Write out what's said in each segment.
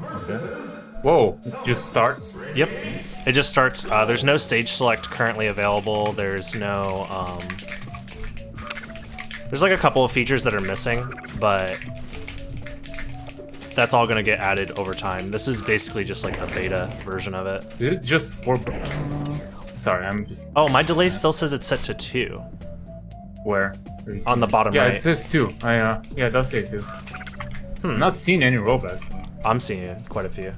Okay. Whoa, it just starts. Yep, it just starts. There's no stage select currently available. There's no, there's like a couple of features that are missing, but that's all gonna get added over time. This is basically just like a beta version of it. It's just 4. Sorry, I'm just. Oh, my delay still says it's set to 2 Where? on the bottom Yeah, right. it says 2. Yeah, it does say 2. I'm not seeing any rollbacks. I'm seeing quite a few.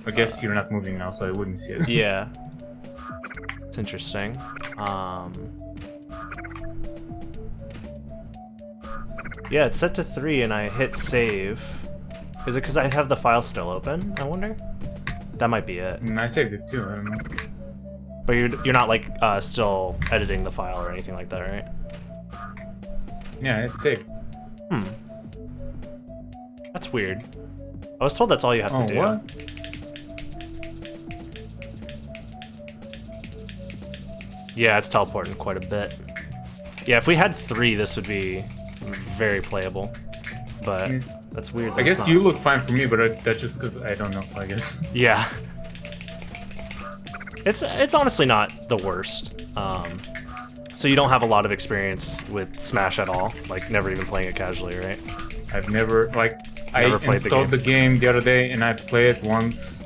I guess you're not moving now, so I wouldn't see it. Yeah, it's interesting. Yeah, it's set to 3, and I hit save. Is it because I have the file still open? I wonder. That might be it. I saved it too. I don't know. But you're not like still editing the file or anything like that, right? Yeah, it's saved. That's weird. I was told that's all you have to do. What? Yeah, it's teleporting quite a bit. Yeah, if we had 3, this would be very playable. But that's weird. I guess you look fine for me, but that's just because I don't know, I guess. Yeah. It's honestly not the worst. So you don't have a lot of experience with Smash at all, like never even playing it casually, right? I've never, I installed the game the other day and I played it once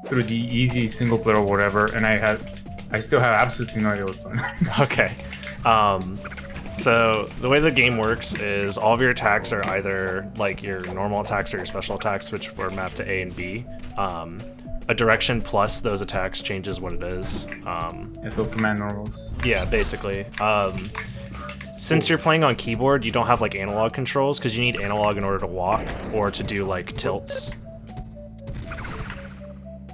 through the easy single player or whatever, and I still have absolutely no idea what's going on. Okay. So the way the game works is all of your attacks are either like your normal attacks or your special attacks, which were mapped to A and B. A direction plus those attacks changes what it is. It's all command normals. Yeah, basically. Since you're playing on keyboard, you don't have like analog controls because you need analog in order to walk or to do like tilts.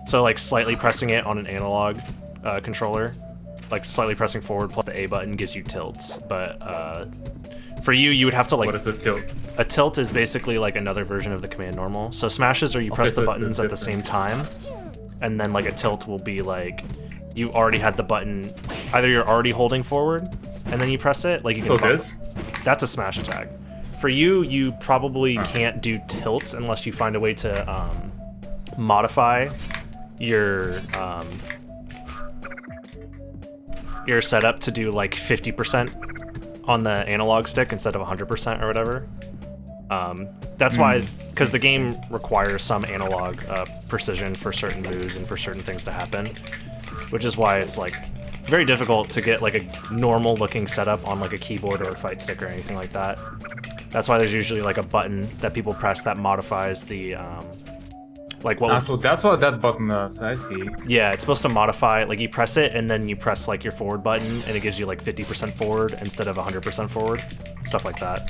So like slightly pressing it on an analog controller, like slightly pressing forward plus the A button gives you tilts. But for you would have to like... What is a tilt? A tilt is basically like another version of the command normal. So smashes are you press the buttons at the same time, and then like a tilt will be like you already had the button, either you're already holding forward and then you press it, like you can... So this? That's a smash attack. For you probably can't do tilts unless you find a way to modify your setup to do like 50% on the analog stick instead of 100% or whatever. That's why, because the game requires some analog precision for certain moves and for certain things to happen, which is why it's like very difficult to get like a normal looking setup on like a keyboard or a fight stick or anything like that. That's why there's usually like a button that people press that modifies the like what so that's what that button does. I see. Yeah, it's supposed to modify, like you press it and then you press like your forward button and it gives you like 50% forward instead of 100% forward, stuff like that.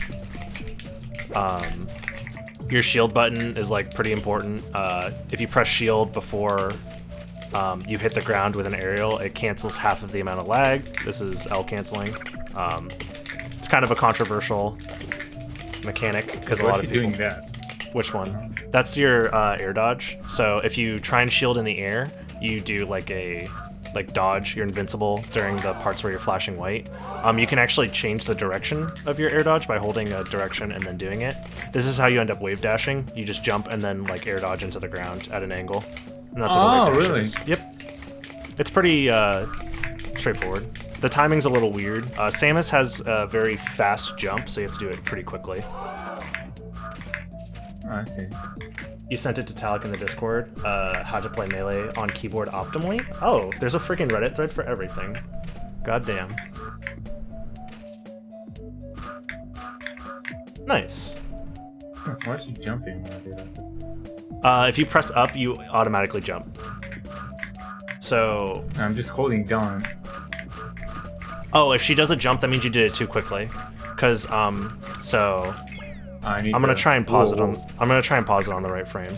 Your shield button is like pretty important. If you press shield before you hit the ground with an aerial, it cancels half of the amount of lag. This is L canceling. It's kind of a controversial mechanic because a lot of people... doing that? Which one? That's your air dodge. So if you try and shield in the air, you do like a dodge. You're invincible during the parts where you're flashing white. You can actually change the direction of your air dodge by holding a direction and then doing it. This is how you end up wave dashing. You just jump and then like air dodge into the ground at an angle. And that's what a wave dash really? is. Yep. It's pretty straightforward. The timing's a little weird. Samus has a very fast jump, so you have to do it pretty quickly. I see. You sent it to Talic in the Discord, how to play Melee on keyboard optimally. Oh, there's a freaking Reddit thread for everything. God damn. Nice. Why is she jumping? If you press up, you automatically jump. So... I'm just holding down. Oh, if she does a jump, that means you did it too quickly. Because, so... I'm gonna try and pause it on. I'm gonna try and pause it on the right frame.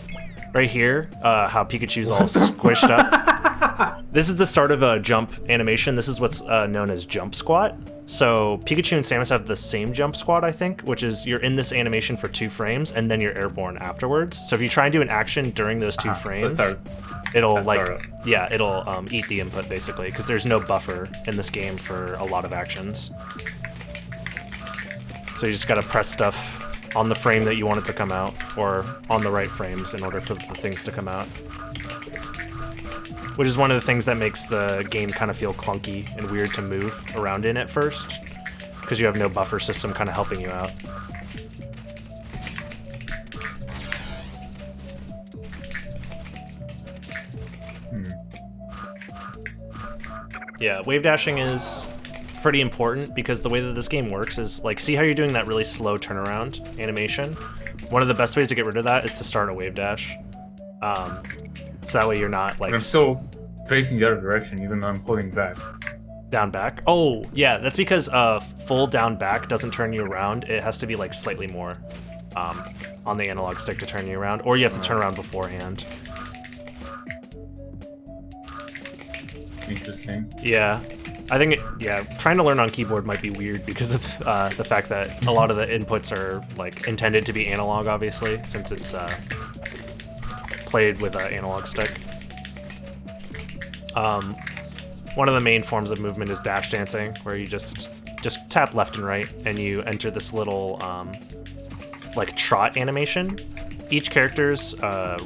Right here, how Pikachu's all squished up. This is the start of a jump animation. This is what's known as jump squat. So Pikachu and Samus have the same jump squat, I think, which is you're in this animation for 2 frames and then you're airborne afterwards. So if you try and do an action during those 2 frames, it'll it'll eat the input basically because there's no buffer in this game for a lot of actions. So you just gotta press stuff on the frame that you want it to come out, or on the right frames in order for the things to come out. Which is one of the things that makes the game kind of feel clunky and weird to move around in at first, because you have no buffer system kind of helping you out. Yeah, wave dashing is pretty important because the way that this game works is, like, see how you're doing that really slow turnaround animation? One of the best ways to get rid of that is to start a wave dash. So that way you're not, like... I'm still facing the other direction even though I'm pulling back. Down back? Oh, yeah, that's because full down back doesn't turn you around. It has to be, like, slightly more on the analog stick to turn you around, or you have to turn around beforehand. Interesting. Yeah. I think, trying to learn on keyboard might be weird because of the fact that a lot of the inputs are, like, intended to be analog, obviously, since it's played with an analog stick. One of the main forms of movement is dash dancing, where you just tap left and right, and you enter this little, like, trot animation. Each character's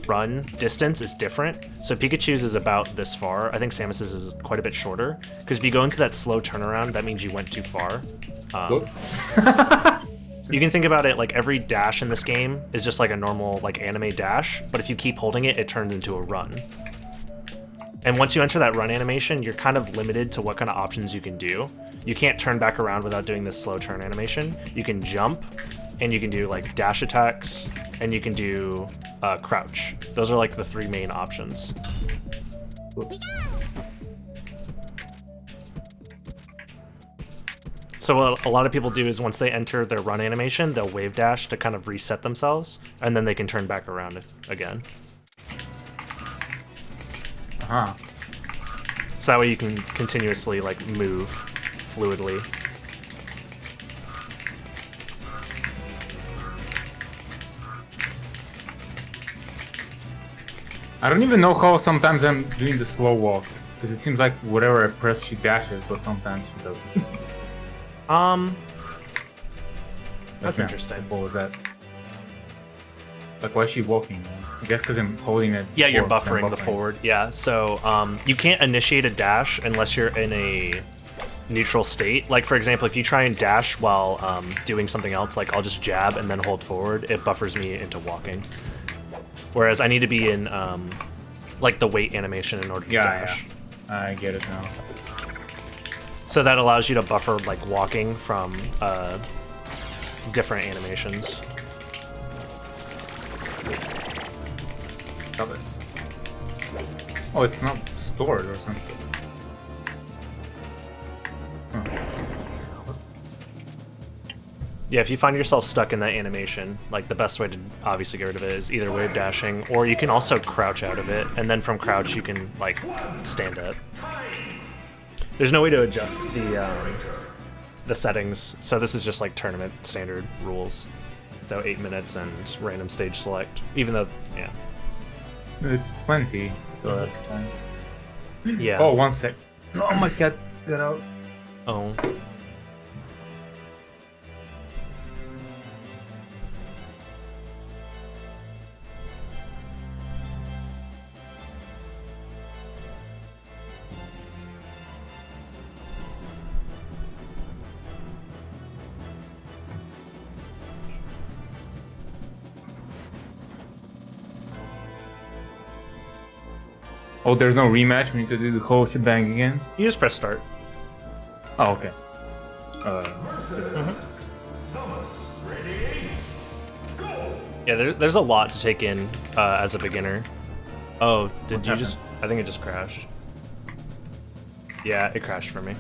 run distance is different. So Pikachu's is about this far. I think Samus's is quite a bit shorter. Because if you go into that slow turnaround, that means you went too far. Whoops. You can think about it like every dash in this game is just like a normal like anime dash, but if you keep holding it, it turns into a run. And once you enter that run animation, you're kind of limited to what kind of options you can do. You can't turn back around without doing this slow turn animation. You can jump, and you can do like dash attacks, and you can do crouch. Those are like the three main options. Whoops. So what a lot of people do is once they enter their run animation, they'll wave dash to kind of reset themselves, and then they can turn back around again. Uh-huh. So that way you can continuously like move fluidly. I don't even know how sometimes I'm doing the slow walk, because it seems like whatever I press she dashes, but sometimes she doesn't. That's interesting. What was that? Like, why is she walking? I guess because I'm holding it. Yeah, you're buffering the forward. Yeah, so you can't initiate a dash unless you're in a neutral state. Like, for example, if you try and dash while doing something else, like I'll just jab and then hold forward, it buffers me into walking. Whereas I need to be in like the wait animation in order to dash. Yeah, I get it now. So that allows you to buffer like walking from different animations. Stop it. Oh, it's not stored or something. Huh. Yeah, if you find yourself stuck in that animation, like the best way to obviously get rid of it is either wave dashing, or you can also crouch out of it, and then from crouch you can like stand up. There's no way to adjust the settings, so this is just like tournament standard rules. So 8 minutes and random stage select, even though, yeah. It's plenty, so that's fine. Yeah. Oh, 1 sec. Oh my god, get out. Oh. Oh, there's no rematch. We need to do the whole shebang again. You just press start. Oh, okay. Yeah, there's a lot to take in as a beginner. Oh, did you just... I think it just crashed. Yeah, it crashed for me.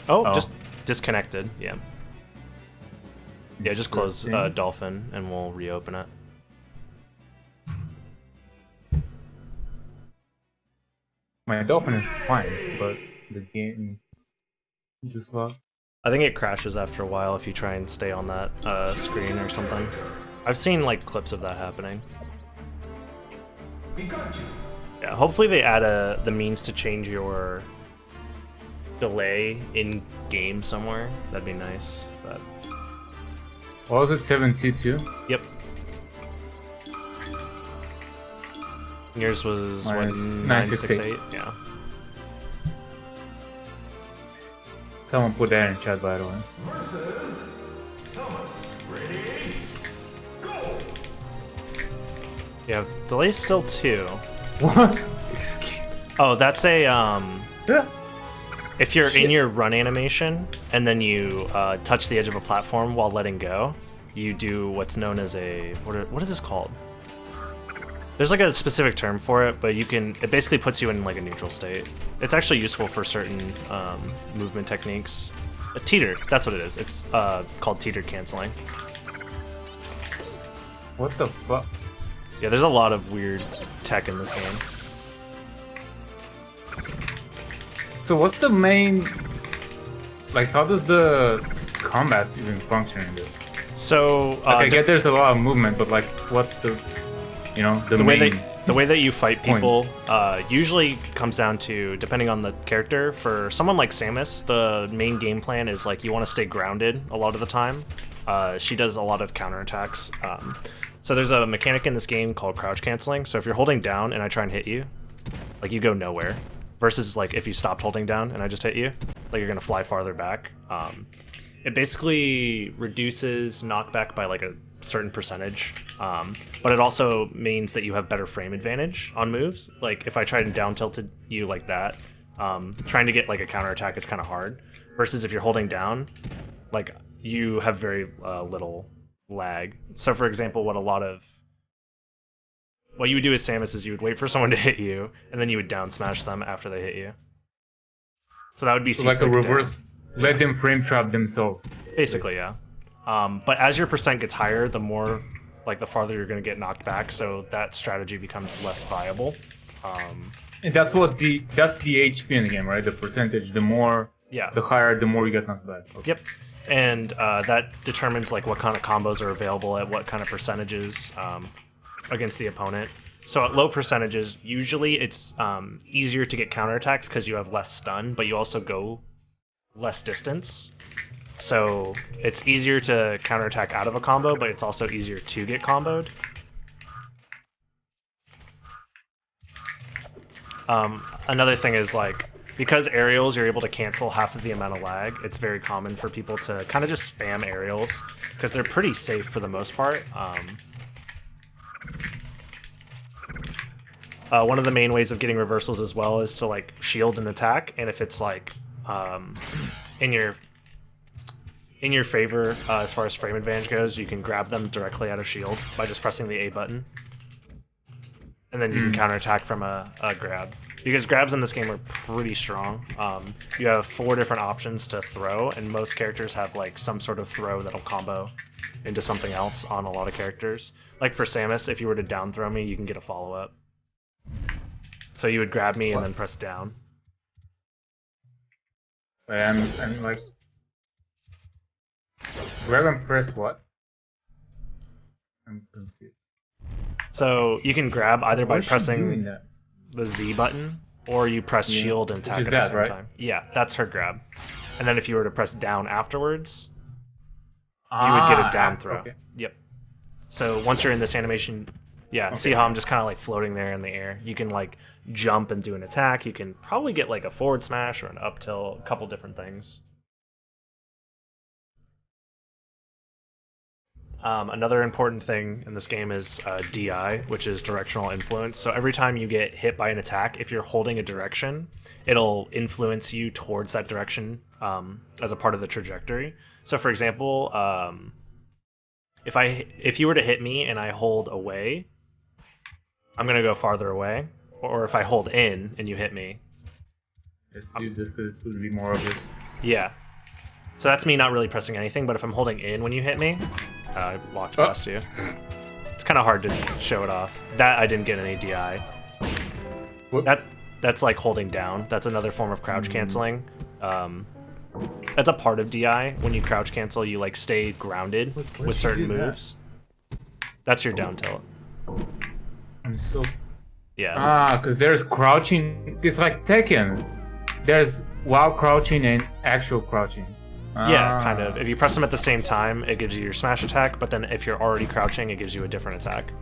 Oh, just disconnected. Yeah. Yeah, just close Dolphin and we'll reopen it. My Dolphin is fine, but the game just locked. I think it crashes after a while if you try and stay on that screen or something. I've seen like clips of that happening. Yeah, hopefully they add the means to change your delay in game somewhere. That'd be nice, but What was it, 722? Yep. Yours was what, 968? Yeah. Someone put that in chat, by the way. Yeah, delay's still 2. What? Excuse. Oh, that's a Yeah. if you're in your run animation and then you touch the edge of a platform while letting go, you do what's known as a what is this called? There's like a specific term for it, but it basically puts you in like a neutral state. It's actually useful for certain movement techniques. A teeter, that's what it is. It's called teeter canceling. What the fuck? Yeah, there's a lot of weird tech in this game. So what's the main... Like, how does the combat even function in this? So... I get there's a lot of movement, but like, what's the... You know, the way that you fight people usually comes down to, depending on the character, for someone like Samus, the main game plan is like you want to stay grounded a lot of the time. She does a lot of counterattacks. So there's a mechanic in this game called crouch canceling. So if you're holding down and I try and hit you, like you go nowhere. Versus like if you stopped holding down and I just hit you, like you're gonna fly farther back. It basically reduces knockback by like a certain percentage, but it also means that you have better frame advantage on moves. Like if I tried and down tilted you like that, trying to get like a counterattack is kind of hard. Versus if you're holding down, like you have very little lag. So for example, what you would do as Samus is you would wait for someone to hit you, and then you would down smash them after they hit you. So that would be so like a reverse, down. Let them frame trap themselves. Basically, yeah. But as your percent gets higher, the more, like the farther you're going to get knocked back, so that strategy becomes less viable. And that's the HP in the game, right? The percentage, the more, the higher, the more you get knocked back. Okay. Yep. And that determines like what kind of combos are available at what kind of percentages against the opponent. So at low percentages, usually it's easier to get counterattacks because you have less stun, but you also go less distance. So it's easier to counterattack out of a combo, but it's also easier to get comboed. Another thing is like, because aerials you're able to cancel half of the amount of lag, it's very common for people to kind of just spam aerials because they're pretty safe for the most part. One of the main ways of getting reversals as well is to like shield an attack, and if it's like in your favor as far as frame advantage goes, you can grab them directly out of shield by just pressing the A button, and then you can counterattack from a grab. Because grabs in this game are pretty strong. You have 4 different options to throw, and most characters have like some sort of throw that'll combo into something else on a lot of characters. Like for Samus, if you were to down throw me, you can get a follow-up. So you would grab me and then press down. I'm like... Grab and press what? I'm confused. So you can grab either by pressing the Z button, or you press shield and attack at the same time. Yeah, that's her grab. And then if you were to press down afterwards, you would get a down throw. Okay. Yep. So once you're in this animation, see how I'm just kind of like floating there in the air. You can like jump and do an attack. You can probably get like a forward smash or an up tilt, a couple different things. Another important thing in this game is DI, which is Directional Influence. So every time you get hit by an attack, if you're holding a direction, it'll influence you towards that direction as a part of the trajectory. So for example, if you were to hit me and I hold away, I'm going to go farther away. Or if I hold in and you hit me. Let's do this because it's going to be more obvious. Yeah. So that's me not really pressing anything, but if I'm holding in when you hit me, I walked past you. It's kind of hard to show it off. That I didn't get any DI. Whoops. That's like holding down. That's another form of crouch canceling. That's a part of DI. When you crouch cancel, you like stay grounded with certain moves. That's your down tilt. I'm so... Yeah. Because there's crouching. It's like Tekken. There's while crouching and actual crouching. Yeah, kind of. If you press them at the same time, it gives you your smash attack, but then if you're already crouching, it gives you a different attack.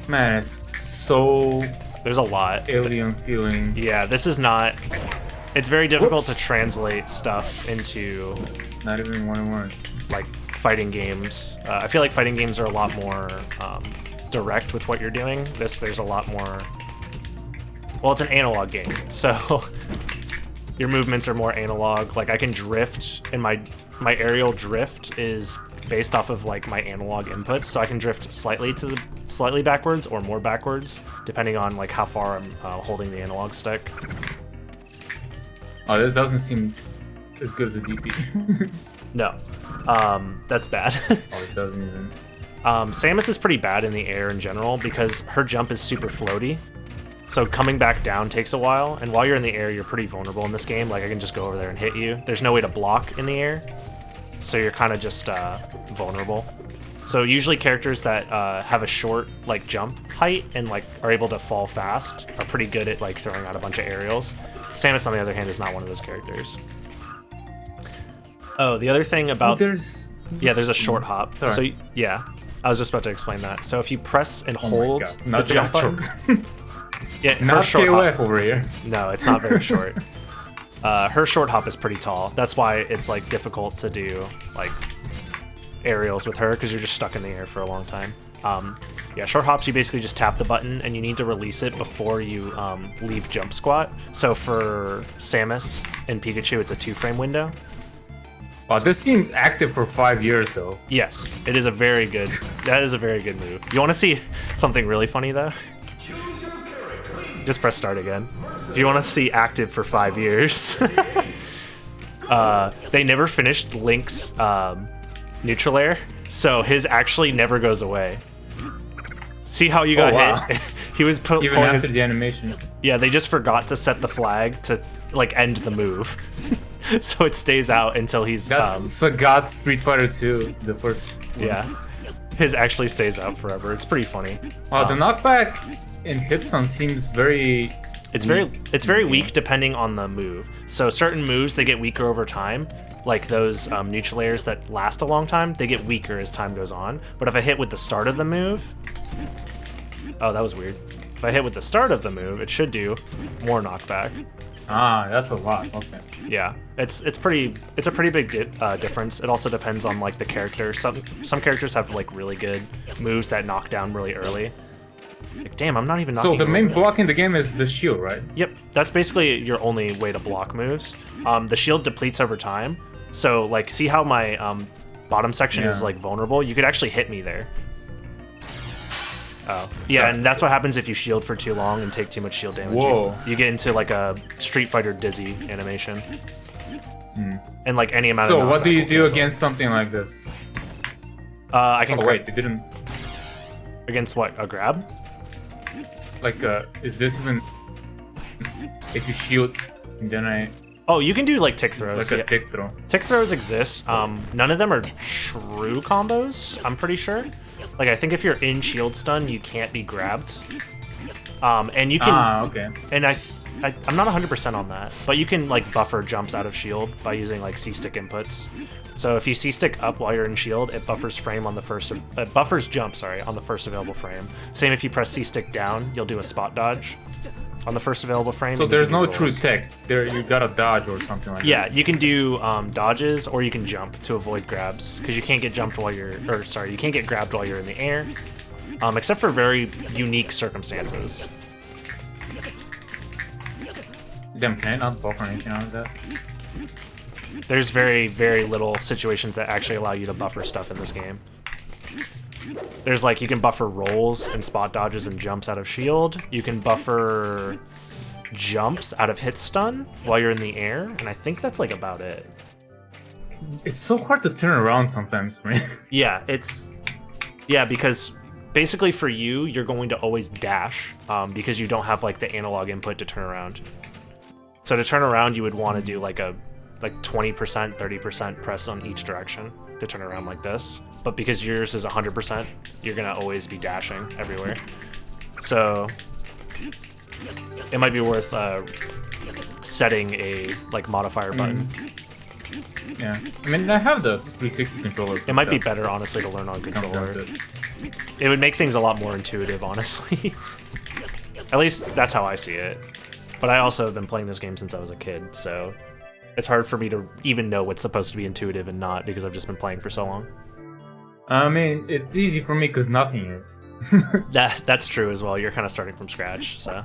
Man, it's so... There's a lot. Alien feeling. Yeah, this is not... It's very difficult to translate stuff into... It's not even 1-on-1. Like, fighting games. I feel like fighting games are a lot more direct with what you're doing. There's a lot more... Well, it's an analog game, so... Your movements are more analog. Like, I can drift, and my aerial drift is based off of like my analog inputs, so I can drift slightly backwards or more backwards, depending on like how far I'm holding the analog stick. Oh, this doesn't seem as good as a DP. No, that's bad. Oh, it doesn't even. Samus is pretty bad in the air in general because her jump is super floaty. So coming back down takes a while, and while you're in the air, you're pretty vulnerable in this game. Like, I can just go over there and hit you. There's no way to block in the air, so you're kind of just vulnerable. So usually characters that have a short like jump height and like are able to fall fast are pretty good at like throwing out a bunch of aerials. Samus, on the other hand, is not one of those characters. Oh, the other thing about there's a short hop. Sorry. So yeah, I was just about to explain that. So if you press and hold the jump button. Yeah, not KOF over here. No, it's not very short. Her short hop is pretty tall. That's why it's like difficult to do like aerials with her, because you're just stuck in the air for a long time. Yeah, short hops, you basically just tap the button and you need to release it before you leave jump squat. So for Samus and Pikachu, it's a 2-frame window. Wow, this seemed active for 5 years though. Yes, it is a very good. That is a very good move. You want to see something really funny though? Just press start again. If you want to see active for 5 years. They never finished Link's neutral air, so his actually never goes away. See how you got hit? He was even after the animation. Yeah, they just forgot to set the flag to like end the move. So it stays out until he's... That's Sagat Street Fighter 2, the first one. Yeah. His actually stays out forever. It's pretty funny. Wow, the knockback in Hitstun seems very... It's very weak depending on the move. So certain moves, they get weaker over time. Like those neutral airs that last a long time, they get weaker as time goes on. But if I hit with the start of the move... Oh, that was weird. If I hit with the start of the move, it should do more knockback. Ah, that's a lot. Okay. Yeah, it's a pretty big difference. It also depends on like the character. Some characters have like really good moves that knock down really early. Like, damn, I'm not even knocking. So the main block in the game is the shield, right? Yep, that's basically your only way to block moves. The shield depletes over time. So like, see how my bottom section is like vulnerable? You could actually hit me there. Oh, yeah, and that's what happens if you shield for too long and take too much shield damage. Whoa. You get into like a Street Fighter Dizzy animation. And like any amount of... So what do you do against something like this? I can... Oh, wait, they didn't... Against what? A grab? Like, is this even... If you shield, and then I... Oh, you can do like tick throws. Like a tick throw. Tick throws exist. None of them are true combos, I'm pretty sure. Like, I think if you're in shield stun, you can't be grabbed. And you can... Ah, okay. And I'm not 100% on that, but you can like buffer jumps out of shield by using like C-stick inputs. So if you C-stick up while you're in shield, it buffers frame on the first... buffers jump, sorry, on the first available frame. Same if you press C-stick down, you'll do a spot dodge on the first available frame. So there's no true tech. There, you gotta dodge or something like that. Yeah, you can do dodges or you can jump to avoid grabs, because you can't get jumped while you're... Or sorry, you can't get grabbed while you're in the air, except for very unique circumstances. Damn, can I not buffer anything out of that? There's very, very little situations that actually allow you to buffer stuff in this game. There's like, you can buffer rolls and spot dodges and jumps out of shield. You can buffer jumps out of hit stun while you're in the air, and I think that's like about it. It's so hard to turn around sometimes, right? Yeah, because basically for you, you're going to always dash because you don't have like the analog input to turn around. So to turn around, you would want to do like a 20%, 30% press on each direction to turn around like this. But because yours is 100%, you're gonna always be dashing everywhere. So it might be worth setting a like modifier button. Yeah, I mean, I have the 360 controller. It might be better, honestly, to learn on controller. It would make things a lot more intuitive, honestly. At least that's how I see it. But I also have been playing this game since I was a kid, so it's hard for me to even know what's supposed to be intuitive and not because I've just been playing for so long. I mean, it's easy for me because nothing is. That's true as well. You're kind of starting from scratch, so.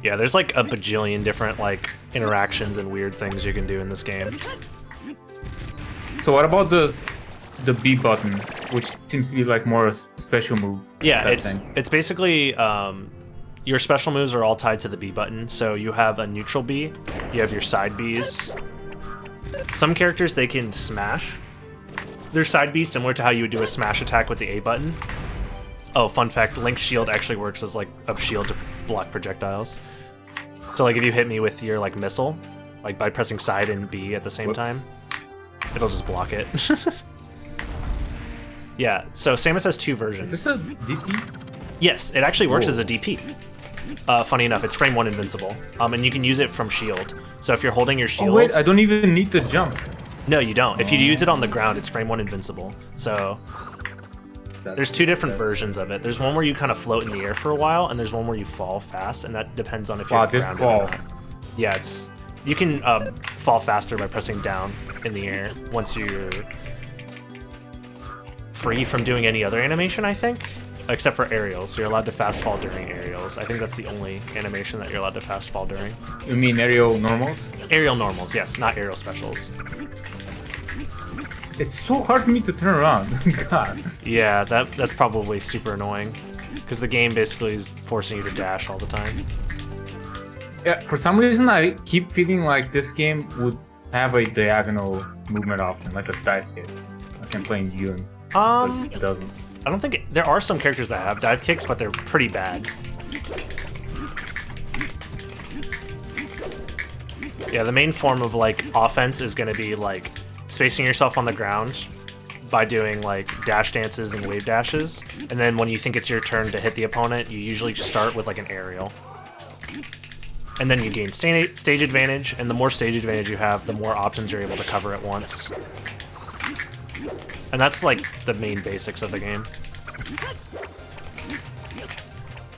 Yeah, there's like a bajillion different like interactions and weird things you can do in this game. So what about the B button, which seems to be like more a special move? Yeah, it's basically your special moves are all tied to the B button. So you have a neutral B, you have your side Bs. Some characters, they can smash their side B similar to how you would do a smash attack with the A button. Oh, fun fact, Link's shield actually works as like a shield to block projectiles. So like if you hit me with your like missile, like by pressing side and B at the same time, it'll just block it. Yeah, so Samus has two versions. Is this a DP? Yes, it actually works as a DP. Funny enough, it's frame 1 invincible. And you can use it from shield. So if you're holding your shield... Oh wait, I don't even need to jump. No, you don't. If you use it on the ground, it's frame 1 invincible. So there's two different versions of it. There's one where you kind of float in the air for a while, and there's one where you fall fast, and that depends on if you're this fall. Yeah, it's... You can fall faster by pressing down in the air once you're free from doing any other animation, I think. Except for aerials. You're allowed to fast fall during aerials. I think that's the only animation that you're allowed to fast fall during. You mean aerial normals? Aerial normals, yes, not aerial specials. It's so hard for me to turn around. God. Yeah, that's probably super annoying. Because the game basically is forcing you to dash all the time. Yeah, for some reason I keep feeling like this game would have a diagonal movement option, like a dive kick. Like I'm playing Yun. But it doesn't. I don't think there are some characters that have dive kicks, but they're pretty bad. Yeah, the main form of like offense is going to be like spacing yourself on the ground by doing like dash dances and wave dashes, and then when you think it's your turn to hit the opponent, you usually start with like an aerial. And then you gain stage advantage, and the more stage advantage you have, the more options you're able to cover at once. And that's like the main basics of the game.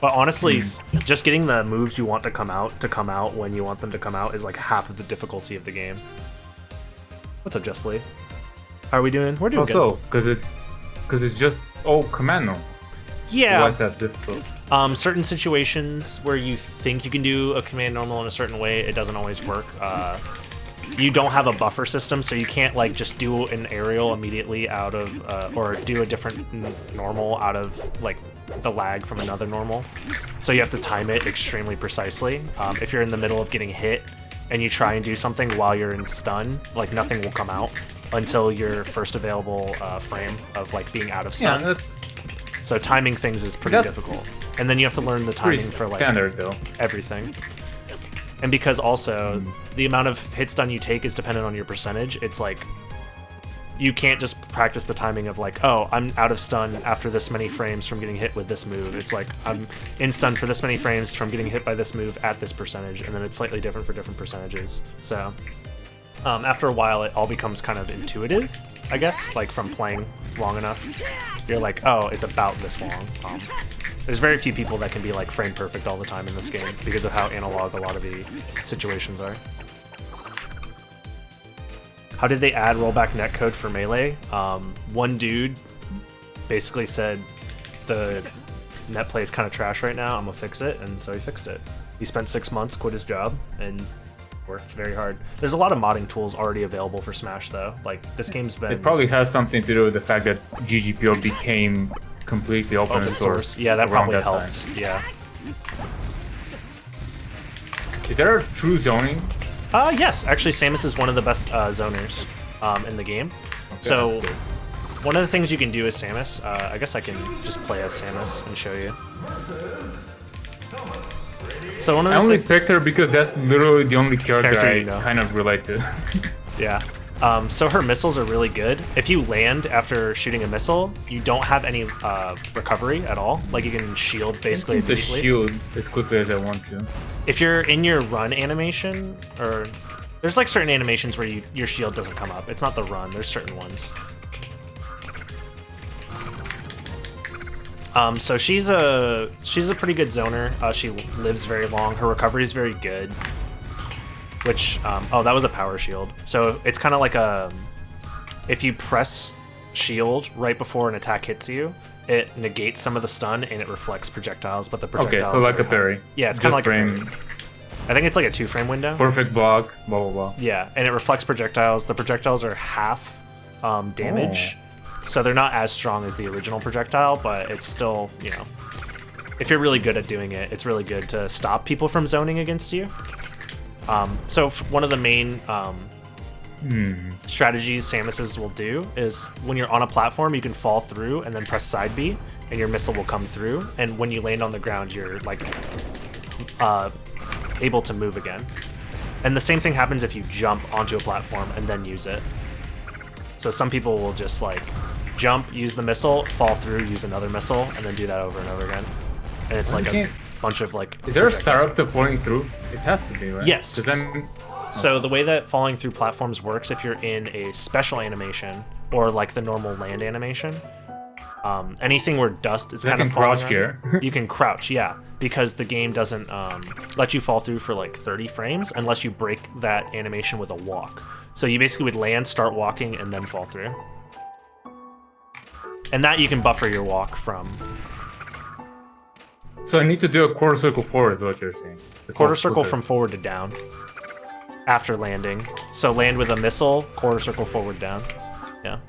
But honestly, just getting the moves you want to come out when you want them to come out is like half of the difficulty of the game. What's up, Just Lee? How are we doing? We're doing good. Because it's just command normals. Yeah. Why is that difficult? Certain situations where you think you can do a command normal in a certain way, it doesn't always work. You don't have a buffer system, so you can't like just do an aerial immediately out of, or do a different normal out of like the lag from another normal. So you have to time it extremely precisely. If you're in the middle of getting hit and you try and do something while you're in stun, like nothing will come out until your first available frame of like being out of stun. Yeah, so timing things is pretty difficult. And then you have to learn the timing for like everything. And because also the amount of hit stun you take is dependent on your percentage, it's like you can't just practice the timing of like, oh, I'm out of stun after this many frames from getting hit with this move. It's like I'm in stun for this many frames from getting hit by this move at this percentage, and then it's slightly different for different percentages. So after a while, it all becomes kind of intuitive, I guess, like from playing long enough. You're like, oh, it's about this long. There's very few people that can be like frame perfect all the time in this game because of how analog a lot of the situations are. How did they add rollback netcode for Melee? One dude basically said the net play is kind of trash right now, I'm gonna fix it, and so he fixed it. He spent 6 months, quit his job, and worked very hard. There's a lot of modding tools already available for Smash though. Like this game's been... It probably has something to do with the fact that GGPO became completely open source. Yeah, that probably helped. Yeah. Is there a true zoning? Yes, actually Samus is one of the best zoners in the game. Okay, so one of the things you can do as Samus, I guess I can just play as Samus and show you. So one of the I only picked her because that's literally the only character I you know. kind of relate to. Yeah. So her missiles are really good. If you land after shooting a missile, you don't have any recovery at all. Like you can shield basically immediately. The shield as quickly as I want to. If you're in your run animation, or there's like certain animations where your shield doesn't come up. It's not the run. There's certain ones. So she's a pretty good zoner. She lives very long. Her recovery is very good. Which, oh, that was a power shield. So it's kind of like if you press shield right before an attack hits you, it negates some of the stun and it reflects projectiles, but the projectiles... Okay, so like a parry. Yeah, it's kind of like frame. A parry. I think it's like a 2-frame window. Perfect block, blah, blah, blah. Yeah, and it reflects projectiles. The projectiles are half damage, so they're not as strong as the original projectile, but it's still, you know... If you're really good at doing it, it's really good to stop people from zoning against you. So one of the main strategies Samus's will do is when you're on a platform, you can fall through and then press side B, and your missile will come through. And when you land on the ground, you're like able to move again. And the same thing happens if you jump onto a platform and then use it. So some people will just like jump, use the missile, fall through, use another missile, and then do that over and over again. And it's like a bunch of like... Is there a star up to falling through? It has to be, right? Yes. So the way that falling through platforms works, if you're in a special animation or like the normal land animation, anything where dust is kind of falling crouch here. You can crouch, yeah, because the game doesn't let you fall through for like 30 frames unless you break that animation with a walk. So you basically would land, start walking, and then fall through. And that you can buffer your walk from. So I need to do a quarter circle forward is what you're saying. The quarter circle from forward to down after landing. So land with a missile, quarter circle forward down. Yeah.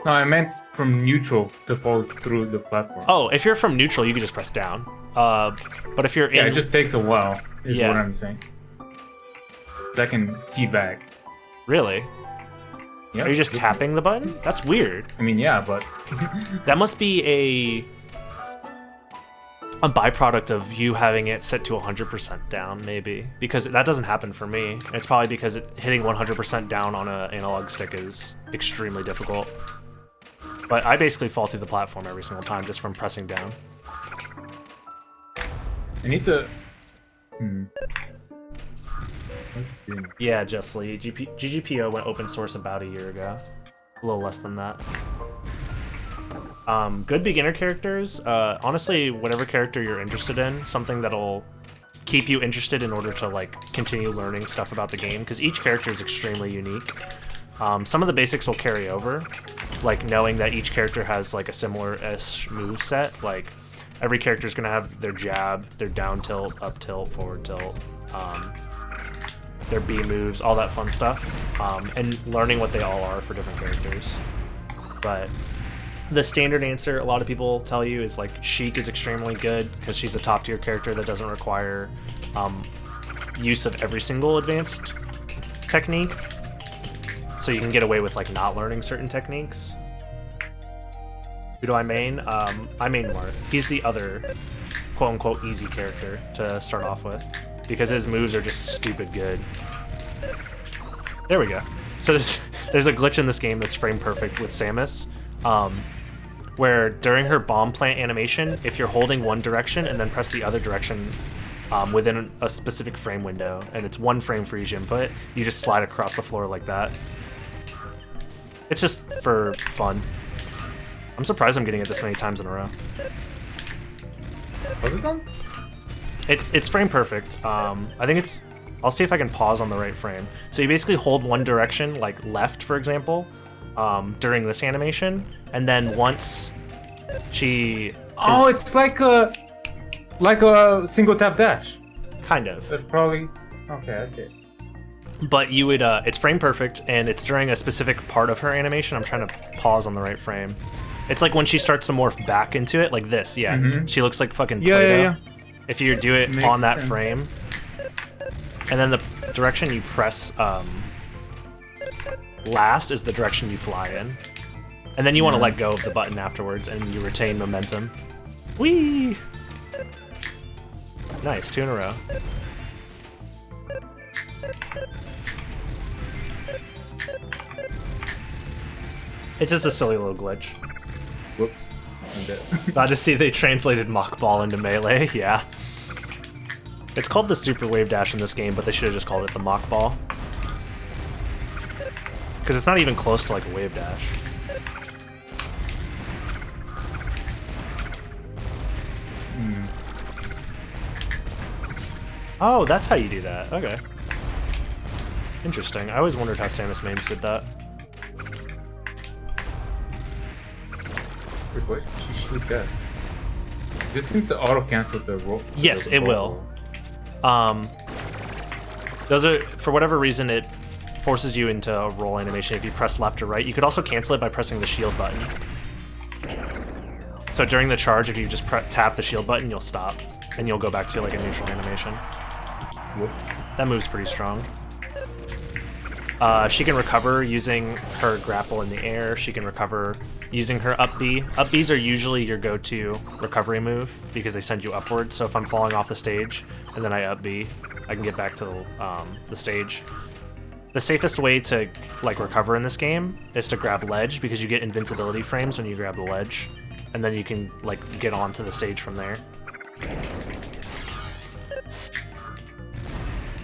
No, I meant from neutral to fall through the platform. Oh, if you're from neutral, you can just press down. But if you're in... Yeah, it just takes a while, is what I'm saying. So I can teabag. Really? Yeah. Are you just tapping the button? That's weird. I mean, yeah, but... That must be a byproduct of you having it set to 100% down, maybe, because that doesn't happen for me. It's probably because hitting 100% down on an analog stick is extremely difficult. But I basically fall through the platform every single time just from pressing down. I need to... What's it doing? Yeah, Justly. GGPO went open source about a year ago. A little less than that. Good beginner characters, honestly, whatever character you're interested in, something that'll keep you interested in order to like continue learning stuff about the game, because each character is extremely unique. Some of the basics will carry over, like knowing that each character has like a similar-ish move set. Like every character is going to have their jab, their down tilt, up tilt, forward tilt, their B moves, all that fun stuff, and learning what they all are for different characters. But the standard answer a lot of people tell you is like Sheik is extremely good because she's a top tier character that doesn't require use of every single advanced technique, so you can get away with like not learning certain techniques. Who do I main? I main Marth. He's the other quote-unquote easy character to start off with because his moves are just stupid good. There we go. So there's a glitch in this game that's frame perfect with Samus, where during her bomb plant animation, if you're holding one direction and then press the other direction within a specific frame window, and it's 1 frame for each input, you just slide across the floor like that. It's just for fun. I'm surprised I'm getting it this many times in a row. Was it done? It's frame perfect. I think it's... I'll see if I can pause on the right frame. So you basically hold one direction, like left, for example, during this animation, and then once she... Oh, it's like a single tap dash. Kind of. That's probably... Okay, I see it. But you would... it's frame perfect, and it's during a specific part of her animation. I'm trying to pause on the right frame. It's like when she starts to morph back into it, like this, yeah. Mm-hmm. She looks like fucking Play-Doh. Yeah. If you do it on that frame, and then the direction you press last is the direction you fly in. And then you want to let go of the button afterwards, and you retain momentum. Whee! Nice, 2 in a row. It's just a silly little glitch. Whoops. I'm dead. Glad to see they translated Mach Ball into melee, yeah. It's called the Super Wave Dash in this game, but they should have just called it the Mach Ball. Because it's not even close to like a Wave Dash. Oh, that's how you do that. Okay. Interesting. I always wondered how Samus mains did that. Wait, what? She shoot that. This seems to auto-cancel the roll. Yes, it will. Those are, for whatever reason, it forces you into a roll animation if you press left or right. You could also cancel it by pressing the shield button. So during the charge, if you just tap the shield button, you'll stop, and you'll go back to like a neutral animation. Whoops. That move's pretty strong. She can recover using her grapple in the air. She can recover using her up B. Up Bs are usually your go-to recovery move because they send you upward. So if I'm falling off the stage and then I up B, I can get back to the stage. The safest way to like recover in this game is to grab ledge because you get invincibility frames when you grab the ledge, and then you can like get onto the stage from there.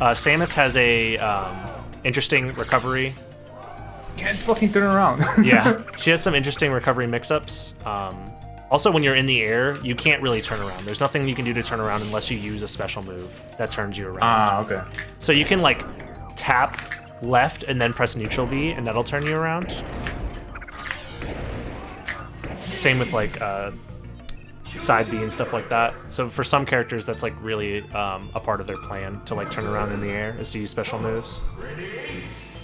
Samus has a interesting recovery. Can't fucking turn around. Yeah, she has some interesting recovery mix-ups. Also, when you're in the air, you can't really turn around. There's nothing you can do to turn around unless you use a special move that turns you around. Ah, okay. So you can like tap left and then press neutral B, and that'll turn you around. Same with like side B and stuff like that. So for some characters, that's like really a part of their plan to like turn around in the air is to use special moves.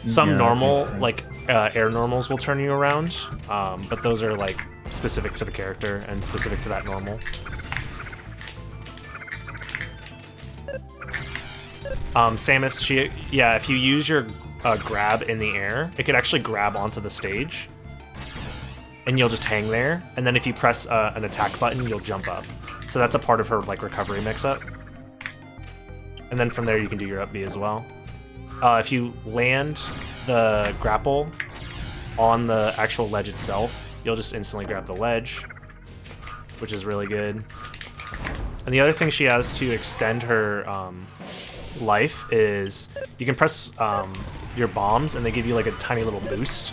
Some normal, like air normals will turn you around, but those are like specific to the character and specific to that normal. Samus, if you use your grab in the air, it could actually grab onto the stage, and you'll just hang there. And then if you press an attack button, you'll jump up. So that's a part of her like recovery mix-up. And then from there, you can do your up B as well. If you land the grapple on the actual ledge itself, you'll just instantly grab the ledge, which is really good. And the other thing she has to extend her life is you can press your bombs, and they give you like a tiny little boost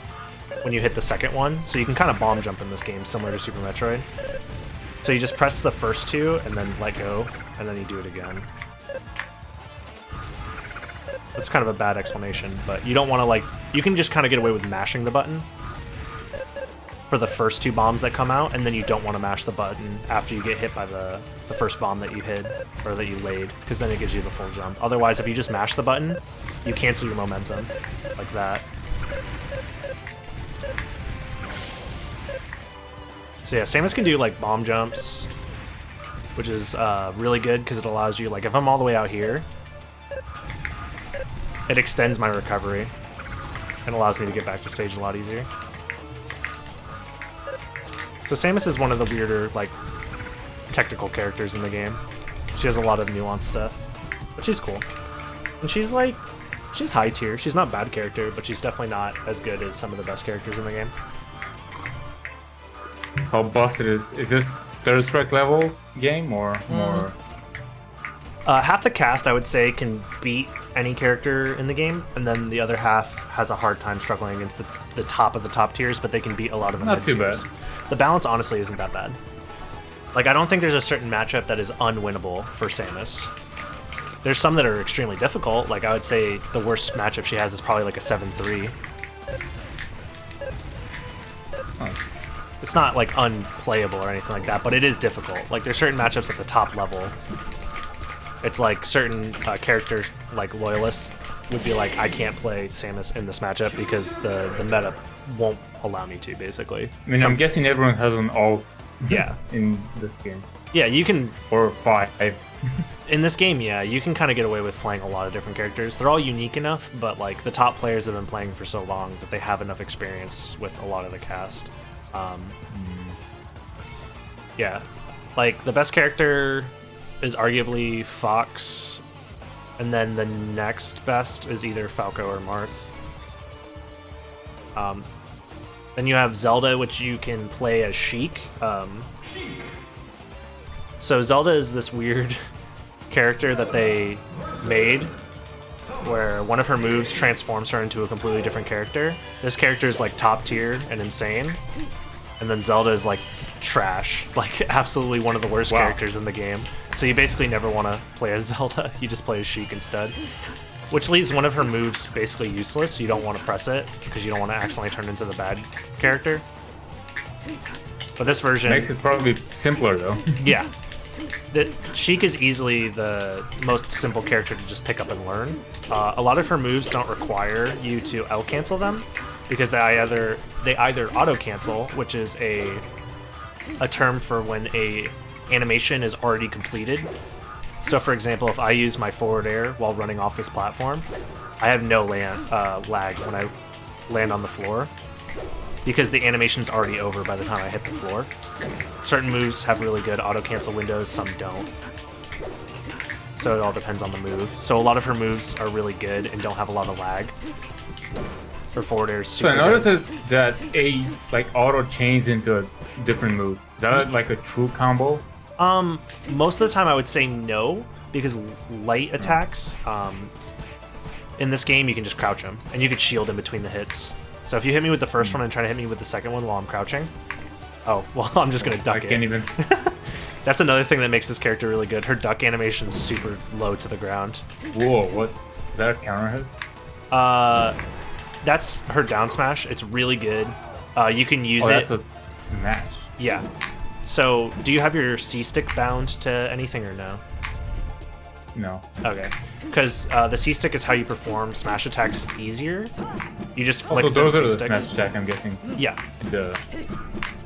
when you hit the second one. So you can kind of bomb jump in this game, similar to Super Metroid. So you just press the first two and then let go, and then you do it again. That's kind of a bad explanation, but you don't want to like... You can just kind of get away with mashing the button for the first two bombs that come out, and then you don't want to mash the button after you get hit by the first bomb that you hid, or that you laid, because then it gives you the full jump. Otherwise, if you just mash the button, you cancel your momentum, like that. So yeah, Samus can do like bomb jumps, which is really good because it allows you, like if I'm all the way out here, it extends my recovery and allows me to get back to stage a lot easier. So Samus is one of the weirder, like, technical characters in the game. She has a lot of nuanced stuff, but she's cool. And she's like, she's high tier. She's not a bad character, but she's definitely not as good as some of the best characters in the game. How busted is this third strike level game or more? Half the cast, I would say, can beat any character in the game, and then the other half has a hard time struggling against the top of the top tiers, but they can beat a lot of the Not too mid-tiers. bad. The balance, honestly, isn't that bad. Like, I don't think there's a certain matchup that is unwinnable for Samus. There's some that are extremely difficult. Like, I would say the worst matchup she has is probably like a 7-3. It's not, like, unplayable or anything like that, but it is difficult. Like, there's certain matchups at the top level. It's like certain character, like, loyalists would be like, I can't play Samus in this matchup because the meta won't allow me to, basically. I mean, I'm guessing everyone has an ult in this game. Yeah, you can... Or 5. In this game, yeah, you can kind of get away with playing a lot of different characters. They're all unique enough, but, like, the top players have been playing for so long that they have enough experience with a lot of the cast. Yeah. Like, the best character is arguably Fox, and then the next best is either Falco or Marth. Then you have Zelda, which you can play as Sheik. So Zelda is this weird character that they made where one of her moves transforms her into a completely different character. This character is like top tier and insane, and then Zelda is like trash, like absolutely one of the worst characters in the game. So you basically never want to play as Zelda, you just play as Sheik instead. Which leaves one of her moves basically useless. You don't want to press it because you don't want to accidentally turn into the bad character. But this version makes it probably simpler though. Yeah. Sheik is easily the most simple character to just pick up and learn. A lot of her moves don't require you to out-cancel them because they either auto-cancel, which is a term for when a animation is already completed. So for example, if I use my forward air while running off this platform, I have no lag when I land on the floor because the animation's already over by the time I hit the floor. Certain moves have really good auto-cancel windows, some don't. So it all depends on the move. So a lot of her moves are really good and don't have a lot of lag. Her forward air is super good. So I noticed that a like auto chains into a different move. Is that like a true combo? Most of the time I would say no, because light attacks, in this game you can just crouch them, and you can shield in between the hits. So if you hit me with the first one and try to hit me with the second one while I'm crouching, oh, well, I'm just gonna duck it. I can't even. That's another thing that makes this character really good. Her duck animation's super low to the ground. Whoa, what? Is that a counter hit? That's her down smash. It's really good. You can use it. That's a smash. Yeah. So, do you have your C-stick bound to anything or no? No. Okay. Because the C-stick is how you perform smash attacks easier. You just flick the C-stick. Those are the smash attack, I'm guessing. Yeah.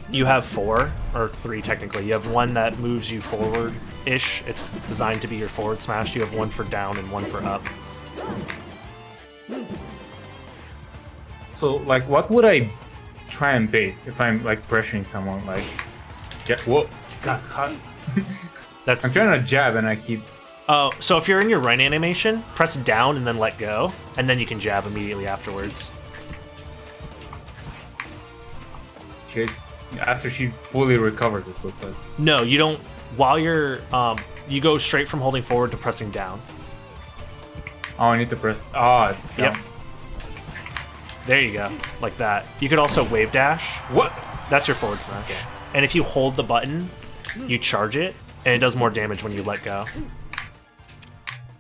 You have 4, or 3 technically. You have one that moves you forward-ish. It's designed to be your forward smash. You have one for down and one for up. So, like, what would I try and bait if I'm, like, pressuring someone? Like, yeah, whoa, God, hot. I'm trying to jab and I keep... Oh, so if you're in your right animation, press down and then let go, and then you can jab immediately afterwards. After she fully recovers, it looks like. No, you don't. While you're, you go straight from holding forward to pressing down. Oh, I need to press. Ah, yep. There you go, like that. You could also wave dash. What? That's your forward smash. Okay. And if you hold the button, you charge it, and it does more damage when you let go.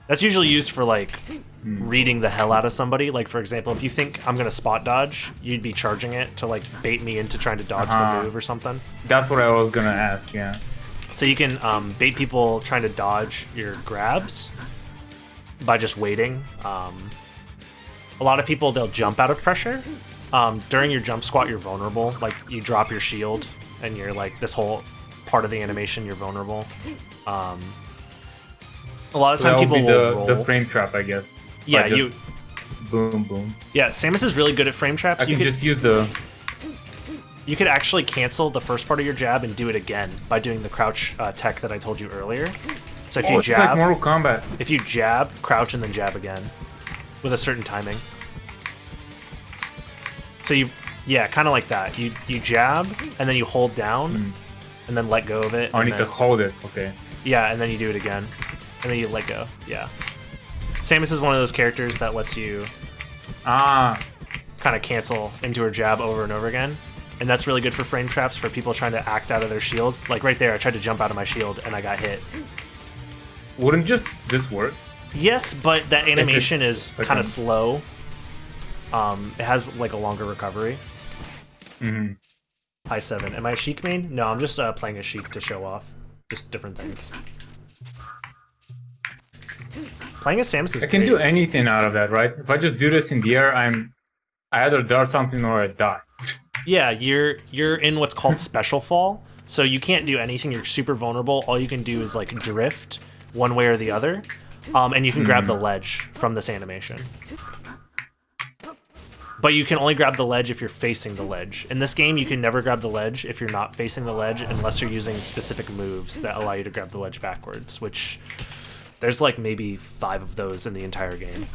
That's usually used for, like, reading the hell out of somebody. Like, for example, if you think I'm going to spot dodge, you'd be charging it to, like, bait me into trying to dodge the move or something. That's what I was going to ask, yeah. So you can bait people trying to dodge your grabs by just waiting. A lot of people, they'll jump out of pressure. During your jump squat, you're vulnerable. Like, you drop your shield, and you're, like, this whole part of the animation, you're vulnerable. A lot of time people will roll. The frame trap, I guess. Yeah, boom, boom. Yeah, Samus is really good at frame traps. I can just use the... You could actually cancel the first part of your jab and do it again by doing the crouch tech that I told you earlier. So if you jab... it's like Mortal Kombat. If you jab, crouch, and then jab again with a certain timing. So yeah, kind of like that. You jab, and then you hold down, and then let go of it. Oh, I need to hold it, okay. Yeah, and then you do it again. And then you let go, yeah. Samus is one of those characters that lets you kind of cancel into her jab over and over again. And that's really good for frame traps for people trying to act out of their shield. Like right there, I tried to jump out of my shield and I got hit. Wouldn't just this work? Yes, but that animation is kind of slow. It has like a longer recovery. Mm-hmm. High 7. Am I a Sheik main? No, I'm just playing a Sheik to show off. Just different things. Playing as Samus is I can do anything out of that, right? If I just do this in the air, I either dart something or I die. Yeah, you're in what's called special fall, so you can't do anything. You're super vulnerable. All you can do is like drift one way or the other, and you can grab the ledge from this animation. But you can only grab the ledge if you're facing the ledge. In this game, you can never grab the ledge if you're not facing the ledge unless you're using specific moves that allow you to grab the ledge backwards, which there's like maybe 5 of those in the entire game.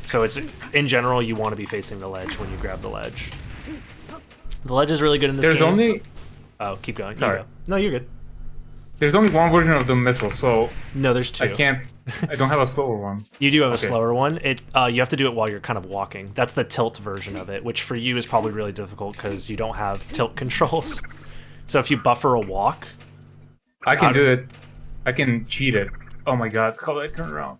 So it's in general, you want to be facing the ledge when you grab the ledge. The ledge is really good in this There's game. only... Oh, keep going. Sorry. You go. No, you're good. There's only one version of the missile, so... No, there's two. I don't have a slower one. You do have a slower one. You have to do it while you're kind of walking. That's the tilt version of it, which for you is probably really difficult because you don't have tilt controls. So if you buffer a walk... I can do it. I can cheat it. Oh my god, how do I turn around?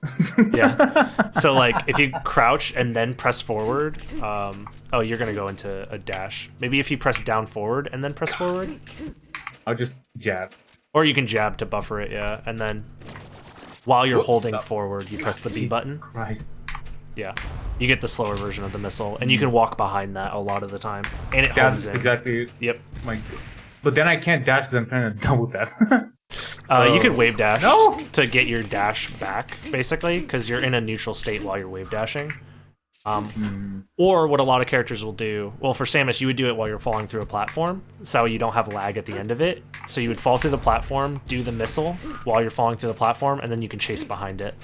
Yeah. So like if you crouch and then press forward, oh, you're gonna go into a dash. Maybe if you press down forward and then press forward. I'll just jab. Or you can jab to buffer it, yeah. And then while you're holding forward, you press the B button. Jesus Christ. Yeah. You get the slower version of the missile, and you can walk behind that a lot of the time. And it holds in. That's exactly. Yep. But then I can't dash because I'm trying to double tap. You could wave dash to get your dash back, basically, because you're in a neutral state while you're wave dashing. Or what a lot of characters will do, well, for Samus, you would do it while you're falling through a platform, so you don't have lag at the end of it. So you would fall through the platform, do the missile while you're falling through the platform, and then you can chase behind it.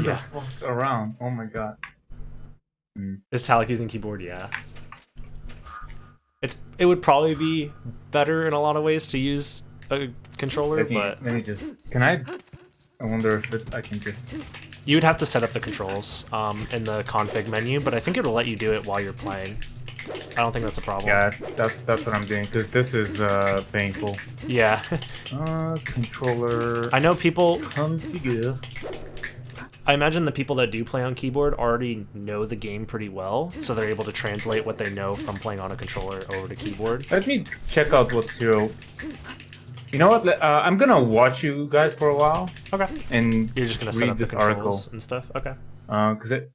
Yeah. Around. Oh my god. Is Talic using keyboard? Yeah. It would probably be better in a lot of ways to use a controller, but let me just. Can I? I wonder if I can just. You would have to set up the controls in the config menu, but I think it'll let you do it while you're playing. I don't think that's a problem. Yeah, that's what I'm doing because this is painful. Yeah. Controller. I know people. Configure. I imagine the people that do play on keyboard already know the game pretty well, so they're able to translate what they know from playing on a controller over to keyboard. Let me check out what Zero... You know what? I'm gonna watch you guys for a while. Okay. And you're just gonna set up this the article and stuff. Okay. Because at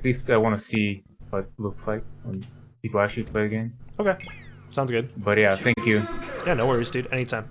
least I want to see what it looks like when people actually play the game. Okay. Sounds good. But yeah, thank you. Yeah, no worries, dude. Anytime.